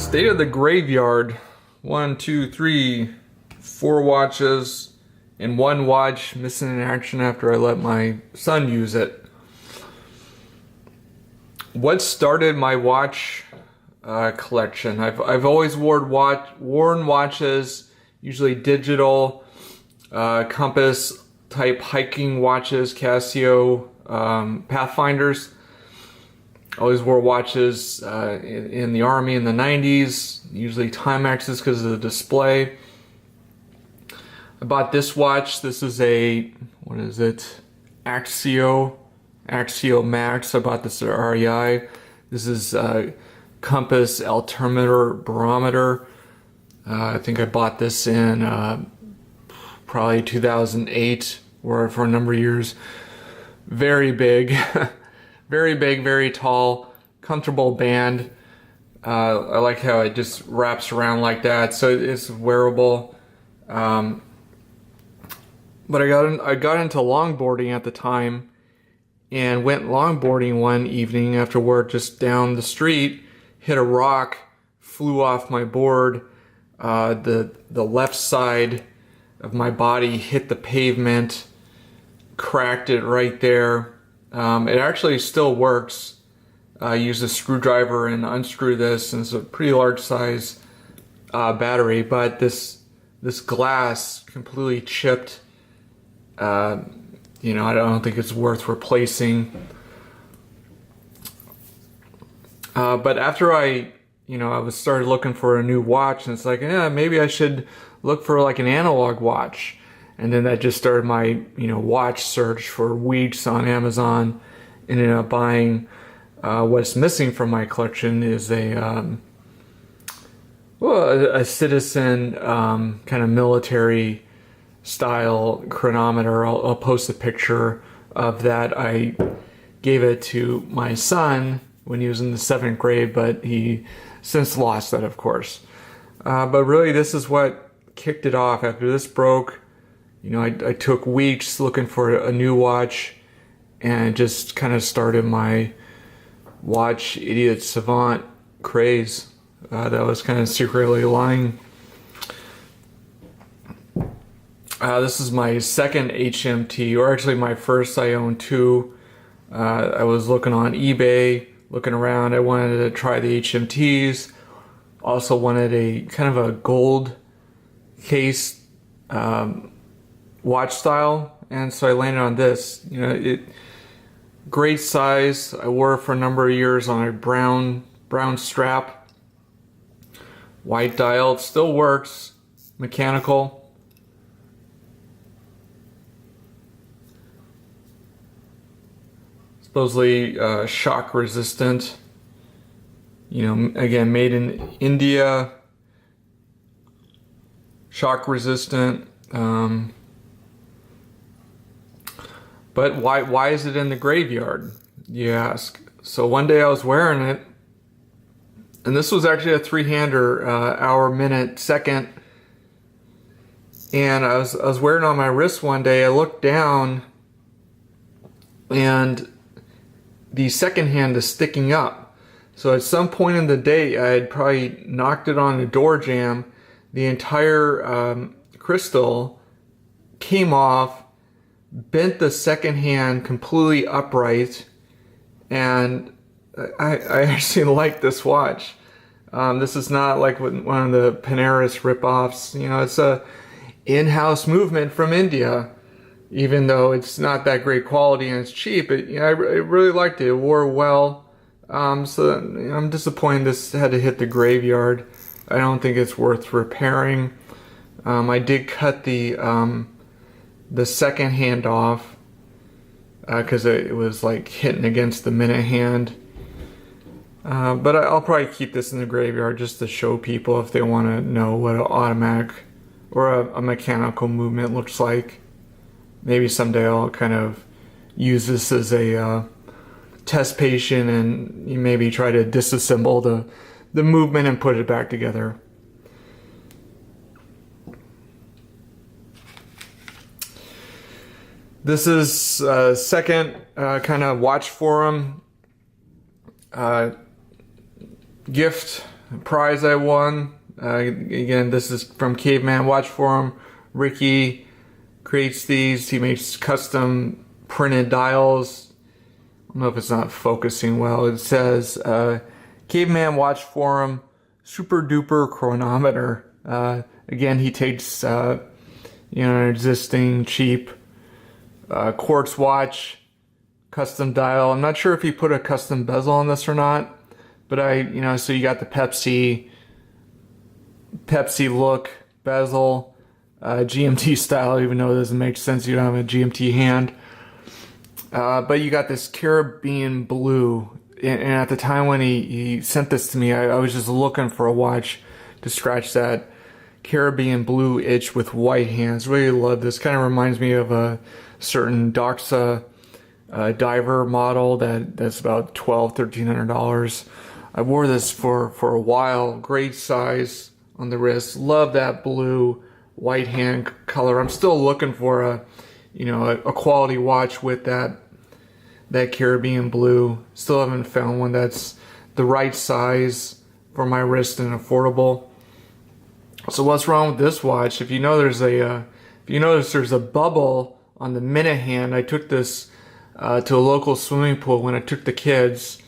State of the graveyard. 1, 2, 3, 4 watches and 1 watch missing in action after I let my son use it. What started my watch collection? I've always worn watches, usually digital, compass type hiking watches, Casio, Pathfinders. Always wore watches in the Army in the 90s, usually Timexes because of the display. I bought this watch. This is a, what is it? Axio Max. I bought this at REI. This is compass, altimeter, barometer. I think I bought this in probably 2008 or for a number of years. Very big. Very big, very tall, comfortable band. I like how it just wraps around like that, so it's wearable. But I got into longboarding at the time, and went longboarding one evening after work, just down the street, hit a rock, flew off my board. The left side of my body hit the pavement, cracked it right there. It actually still works. I use a screwdriver and unscrew this, and it's a pretty large size battery, but this glass completely chipped. I don't think it's worth replacing. But after I started looking for a new watch, and it's like, yeah, maybe I should look for like an analog watch. And then that just started my, watch search for weeks on Amazon. Ended up buying what's missing from my collection is a Citizen kind of military style chronometer. I'll post a picture of that. I gave it to my son when he was in the 7th grade, but he since lost that, of course. But really, this is what kicked it off. After this broke, I took weeks looking for a new watch, and just kind of started my watch idiot savant craze that was kind of secretly lying. This is my second HMT, or actually my first. I own 2. I was looking on eBay, looking around. I wanted to try the HMTs. Also wanted a kind of a gold case watch style, and so I landed on this. Great size. I wore it for a number of years on a brown strap, white dial. It still works, mechanical. Supposedly shock resistant. Again, made in India. Shock resistant. But why is it in the graveyard, you ask? So one day I was wearing it, and this was actually a 3-hander, hour, minute, second. And I was wearing it on my wrist one day. I looked down, and the second hand is sticking up. So at some point in the day, I had probably knocked it on the door jamb. The entire crystal came off, bent the second hand completely upright, and I actually like this watch. This is not like one of the Panaris ripoffs. It's a in-house movement from India, even though it's not that great quality and it's cheap. I really liked it. It wore well. So I'm disappointed this had to hit the graveyard. I don't think it's worth repairing. I did cut the second hand off because it was like hitting against the minute hand. But I'll probably keep this in the graveyard just to show people if they want to know what an automatic or a mechanical movement looks like. Maybe someday I'll kind of use this as a test patient and maybe try to disassemble the movement and put it back together. This is second kind of watch forum gift prize I won. Again, this is from Caveman Watch Forum. Ricky creates these. He makes custom printed dials. I don't know if it's not focusing well. It says Caveman Watch Forum Super Duper Chronometer. Again, he takes an existing cheap quartz watch, custom dial. I'm not sure if he put a custom bezel on this or not, but so you got the Pepsi look bezel, GMT style, even though it doesn't make sense. You don't have a GMT hand. But you got this Caribbean blue. And at the time when he sent this to me, I was just looking for a watch to scratch that Caribbean blue itch with white hands. Really love this. Kind of reminds me of a certain Doxa diver model that's about $1,200–$1,300. I wore this for a while. Great size on the wrist. Love that blue white hand color. I'm still looking for a quality watch with that Caribbean blue. Still haven't found one that's the right size for my wrist and affordable. So what's wrong with this watch? If you notice there's a bubble on the minute hand. I took this to a local swimming pool when I took the kids,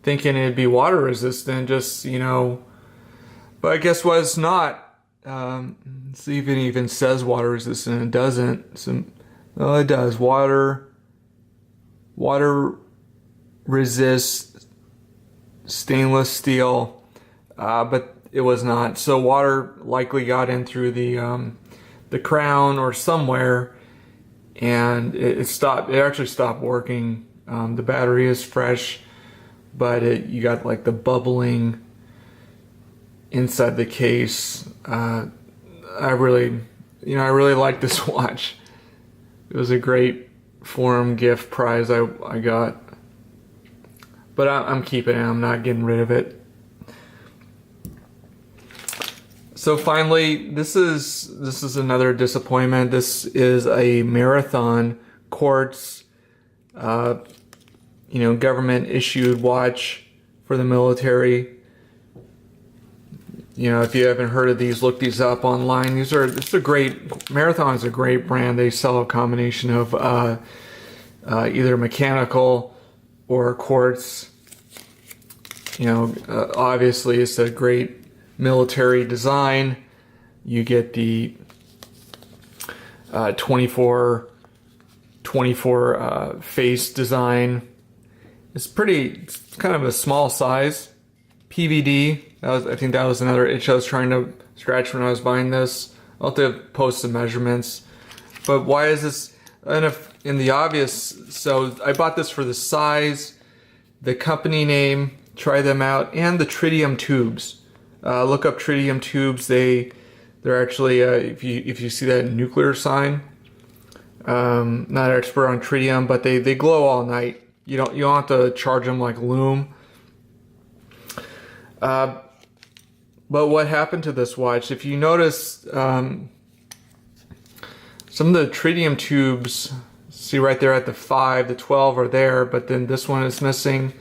thinking it'd be water resistant, but I guess what, it's not. It even says water resistant. It doesn't. Oh, it does. Water resist stainless steel, but it was not. So water likely got in through the crown or somewhere, and it stopped. It actually stopped working. The battery is fresh, but you got like the bubbling inside the case. I really like this watch. It was a great forum gift prize I got, but I'm keeping it. I'm not getting rid of it. So finally, this is another disappointment. This is a Marathon quartz, government issued watch for the military. If you haven't heard of these, look these up online. Marathon is a great brand. They sell a combination of either mechanical or quartz. Obviously it's a great military design. You get the 24 face design. It's kind of a small size. PVD. I think that was another itch I was trying to scratch when I was buying this. I'll have to post the measurements. But why is this? In the obvious, so I bought this for the size, the company name, try them out, and the tritium tubes. Look up tritium tubes. They're actually if you see that nuclear sign. Not an expert on tritium, but they glow all night. You don't have to charge them like lume. But what happened to this watch? If you notice, some of the tritium tubes, see right there at the 5, the 12 are there, but then this one is missing,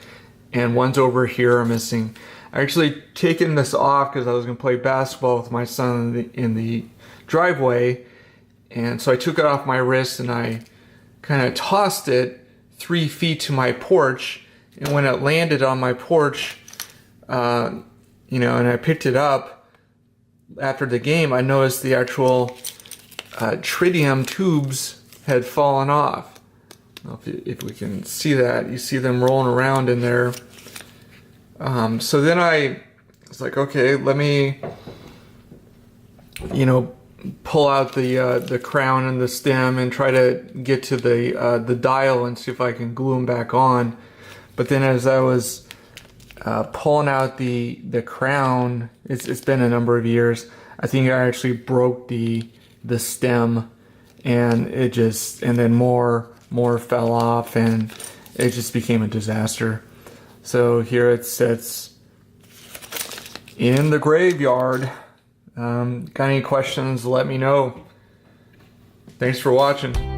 and ones over here are missing. I actually taken this off because I was going to play basketball with my son in the driveway, and so I took it off my wrist and I kind of tossed it 3 feet to my porch, and when it landed on my porch, and I picked it up after the game, I noticed the actual tritium tubes had fallen off. I don't know if we can see that. You see them rolling around in there. So then I was like, okay, let me, pull out the crown and the stem and try to get to the dial and see if I can glue them back on. But then as I was pulling out the crown, it's been a number of years. I think I actually broke the stem, and then more fell off, and it just became a disaster. So here it sits in the graveyard. Got any questions? Let me know. Thanks for watching.